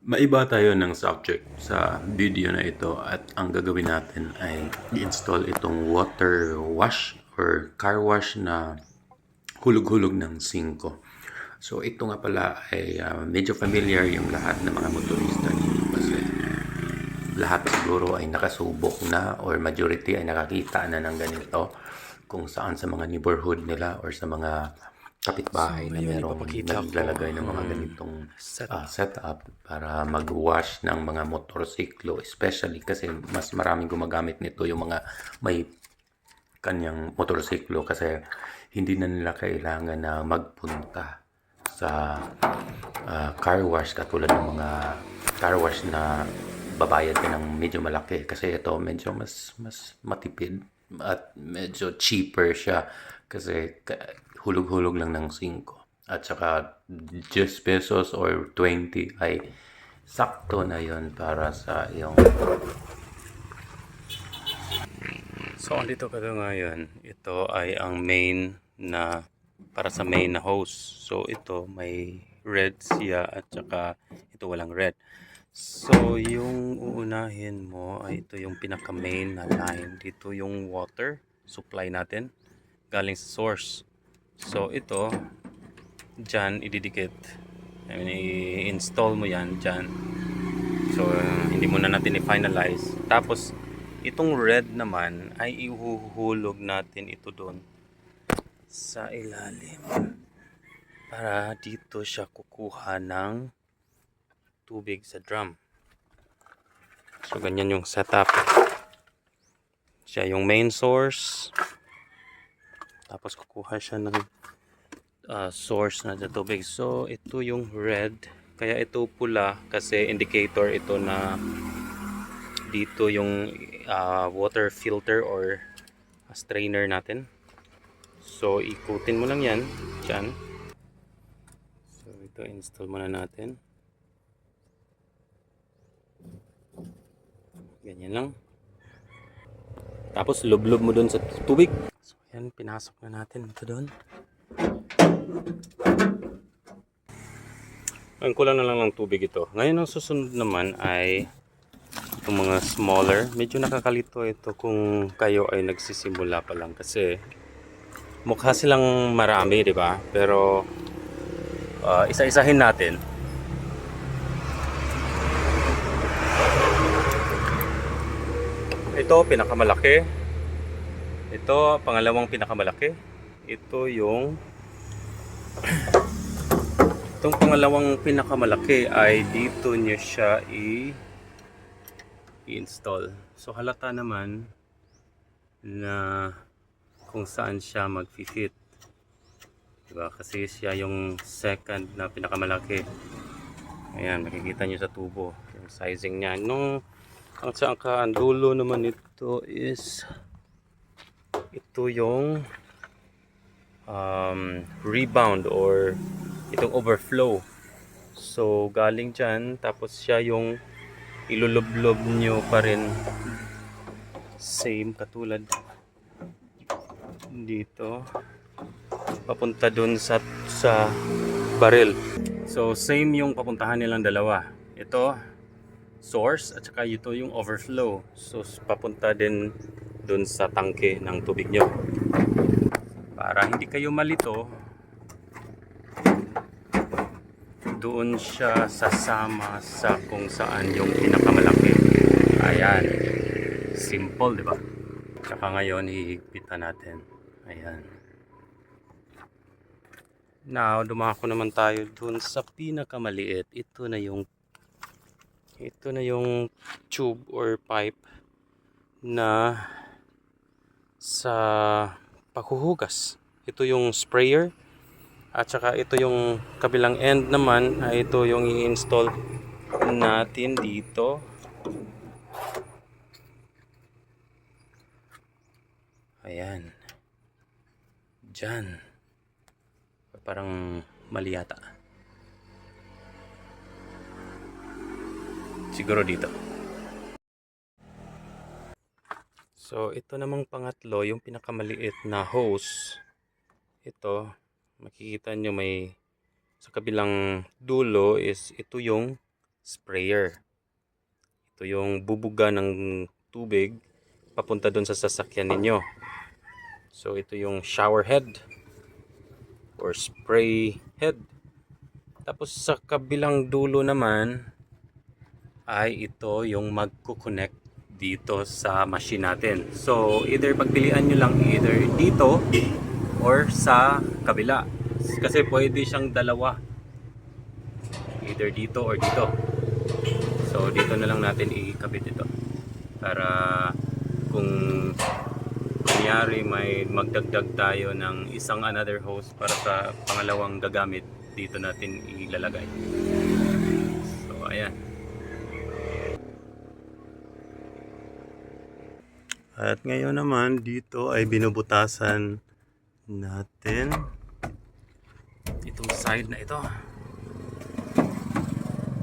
Maiba tayo ng subject sa video na ito at ang gagawin natin ay i-install itong water wash or car wash na hulog-hulog ng 5. So ito nga pala ay medyo familiar yung lahat ng mga motorista dito kasi lahat siguro ay nakasubok na or majority ay nakakita na ng ganito kung saan sa mga neighborhood nila or sa mga So, kapitbahay na ngayon merong ipapakita ko naglalagay ng mga ang ganitong setup. setup para mag-wash ng mga motorsiklo, especially kasi mas maraming gumagamit nito yung mga may kanyang motorsiklo kasi hindi na nila kailangan na magpunta sa car wash katulad ng mga car wash na babayad ka ng medyo malaki kasi ito medyo mas matipid at medyo cheaper siya kasi hulog-hulog lang ng 5 at saka 10 pesos or 20 ay sakto na yon para sa iyong. So, andito ka ngayon. Ito ay ang main na para sa main na hose. So, ito may red siya at saka ito walang red. So, yung uunahin mo ay ito yung pinaka main na line. Dito yung water supply natin galing sa source. So, ito dyan ididikit. I mean, i-install mo yan dyan. So, hindi muna natin i-finalize. Tapos, itong red naman ay ihuhulog natin ito doon sa ilalim. Para dito siya kukuha ng tubig sa drum. So, ganyan yung setup. Siya yung main source. Tapos, kukuha siya ng source na sa tubig. So, ito yung red. Kaya ito pula kasi indicator ito na dito yung water filter or strainer natin. So, ikutin mo lang yan dyan. So, ito install muna natin. Ganyan lang. Tapos, lublob mo dun sa tubig. So, yan, pinasok na natin ito dun. Ang kulang na lang ng tubig ito. Ngayon, ang susunod naman ay itong mga smaller. Medyo nakakalito ito kung kayo ay nagsisimula pa lang kasi mukha silang marami, di ba? Pero isa-isahin natin. Ito pinakamalaki. Ito pangalawang pinakamalaki. Ito yung itong pangalawang pinakamalaki ay dito nyo siya i-install. So halata naman na kung saan siya mag-fit. Diba? Kasi siya yung second na pinakamalaki. Ayan, makikita nyo sa tubo yung sizing niya. Ang dulo naman ito is ito yung rebound or itong overflow. So galing dyan, tapos siya yung ilulublob nyo pa rin, same katulad dito papunta dun sa barrel. So same yung papuntahan nilang dalawa. Ito source at saka ito yung overflow. So papunta din dun sa tangke ng tubig nyo. Para hindi kayo malito, doon siya sasama sa kung saan yung pinakamalaki. Ayan. Simple, di ba? Tsaka ngayon, hihigpitan natin. Ayan. Now, dumako naman tayo doon sa pinakamaliit. Ito na yung tube or pipe na sa paghuhugas. Ito yung sprayer. At saka ito yung kabilang end naman ay ito yung i-install natin dito. Ayan. Diyan. Parang mali yata. Siguro dito. So ito namang pangatlo, yung pinakamaliit na hose. Ito. Makikita nyo may sa kabilang dulo is ito yung sprayer. Ito yung bubuga ng tubig papunta doon sa sasakyan ninyo. So ito yung shower head or spray head. Tapos sa kabilang dulo naman ay ito yung magko-connect dito sa machine natin. So either pagpilian nyo lang either dito or sa kabila. Kasi pwede siyang dalawa. Either dito or dito. So dito na lang natin ikabit ito. Para kung kunyari may magdagdag tayo ng isang another hose para sa pangalawang gagamit, dito natin ilalagay. So ayan. At ngayon naman dito ay binubutasan natin itong side na ito.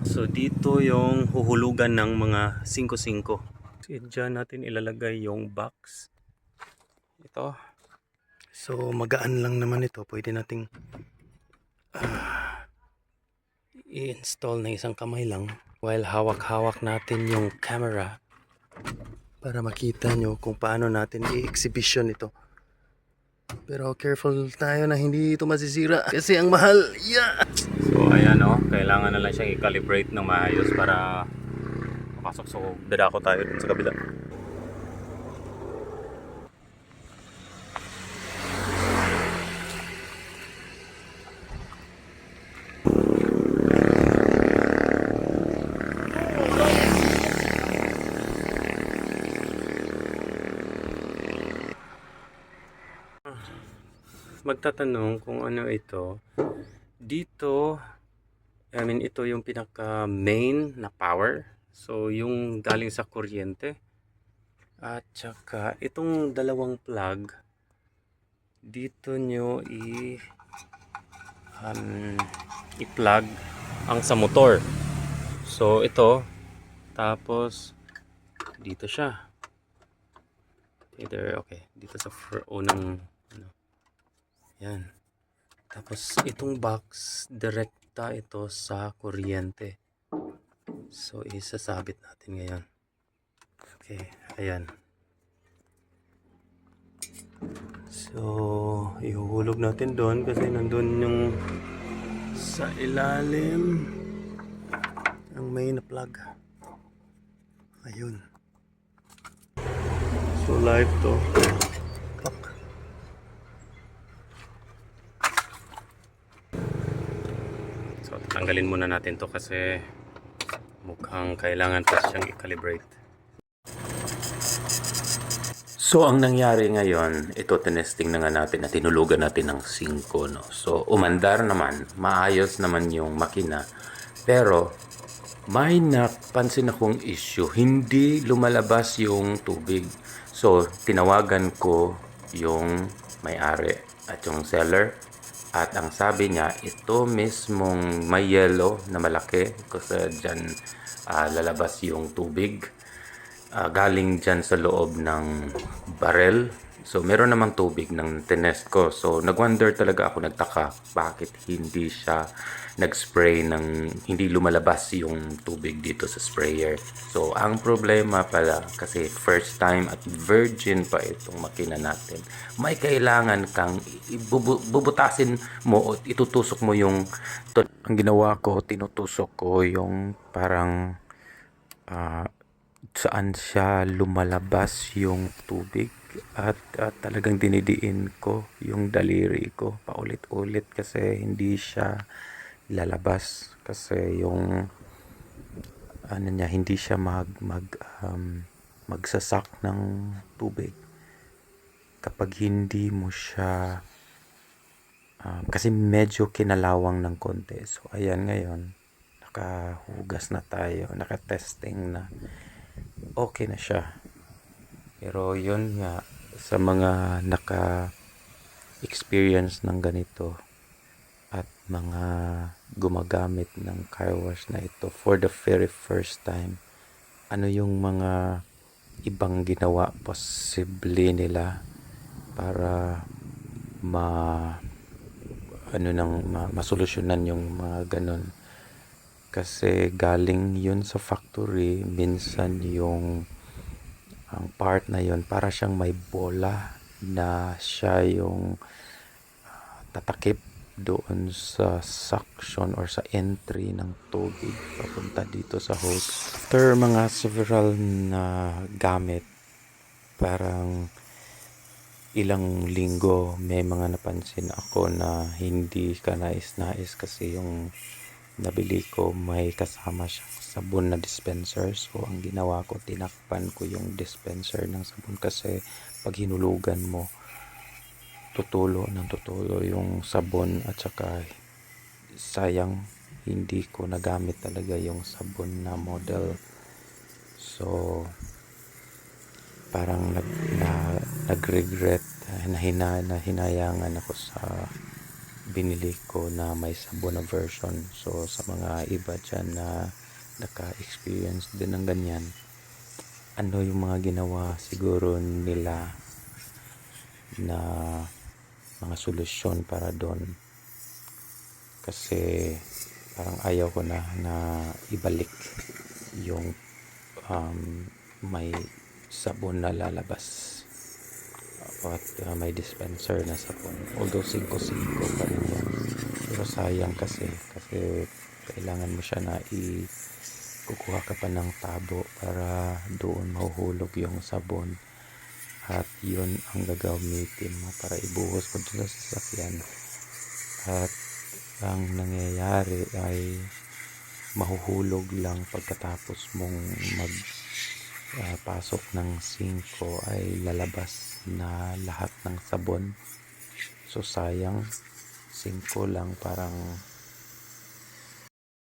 So dito yung huhulugan ng mga 5-5. So dyan natin ilalagay yung box. Ito. So magaan lang naman ito. Pwede nating i-install na isang kamay lang while hawak-hawak natin yung camera para makita nyo kung paano natin i-exhibition ito. Pero careful tayo na hindi ito masisira kasi ang mahal. Yeah! So ayan o, kailangan na lang siyang i-calibrate ng maayos para papasok. So dadako tayo dun sa kabila. Magtatanong kung ano ito. Dito, ito yung pinaka main na power. So yung galing sa kuryente. At saka itong dalawang plug, dito nyo i-plug ang sa motor. So ito, tapos dito siya. Either okay, dito sa unang ano. Yan. Tapos itong box direkta ito sa kuryente. So isasabit natin ngayon. Okay, ayan. So ihuhulog natin doon kasi nandun yung sa ilalim ang main na plug. Ayun. So live to. Plug. So tanggalin muna natin to kasi mukhang kailangan pa siyang i-calibrate. So, ang nangyari ngayon, ito tinesting na nga natin at tinulugan natin ng 5, no? So, umandar naman, maayos naman yung makina. Pero, may napansin akong issue, hindi lumalabas yung tubig. So, tinawagan ko yung may-ari at yung seller. At ang sabi niya, ito mismong may yellow na malaki kasi dyan lalabas yung tubig. Galing dyan sa loob ng barrel. So, meron namang tubig ng tinest ko. So, nag-wonder talaga ako, nagtaka, bakit hindi siya nag-spray ng, hindi lumalabas yung tubig dito sa sprayer. So, ang problema pala, kasi first time at virgin pa itong makina natin, may kailangan kang bubutasin mo o itutusok mo yung, ang ginawa ko, tinutusok ko yung parang, saan siya lumalabas yung tubig at talagang dinidiin ko yung daliri ko paulit-ulit kasi hindi siya lalabas kasi yung ano niya hindi siya magsasak ng tubig kapag hindi mo siya kasi medyo kinalawang ng konti. So ayan, ngayon nakahugas na tayo, nakatesting na, okay na siya. Pero yun nga, sa mga naka-experience ng ganito at mga gumagamit ng car wash na ito for the very first time, ano yung mga ibang ginawa posible nila para masolusyonan yung mga ganon. Kasi galing yun sa factory, minsan yung ang part na yun para siyang may bola na siya yung tatakip doon sa suction or sa entry ng tubig papunta dito sa hose. After mga several na gamit, parang ilang linggo, may mga napansin ako na hindi ka nais-nais kasi yung nabili ko may kasama siyang sabon na dispenser. So ang ginawa ko, tinakpan ko yung dispenser ng sabon kasi pag hinulugan mo, tutulo ng tutulo yung sabon at saka sayang hindi ko nagamit talaga yung sabon na model. So parang nag-regret, hinayangan ako sa binili ko na may sabon na version. So sa mga iba dyan na naka-experience din ng ganyan, ano yung mga ginawa siguro nila na mga solusyon para doon, kasi parang ayaw ko na ibalik yung may sabon na lalabas at may dispenser na sabon, although 5-5 pa rin yan, pero sayang kasi kailangan mo siya na kukuha ka pa ng tabo para doon mahuhulog yung sabon at yun ang gagamitin mo para ibuhos mo dun sa sasakyan. At ang nangyayari ay mahuhulog lang pagkatapos mong pasok ng 5 ay lalabas na lahat ng sabon. So sayang, 5 lang, parang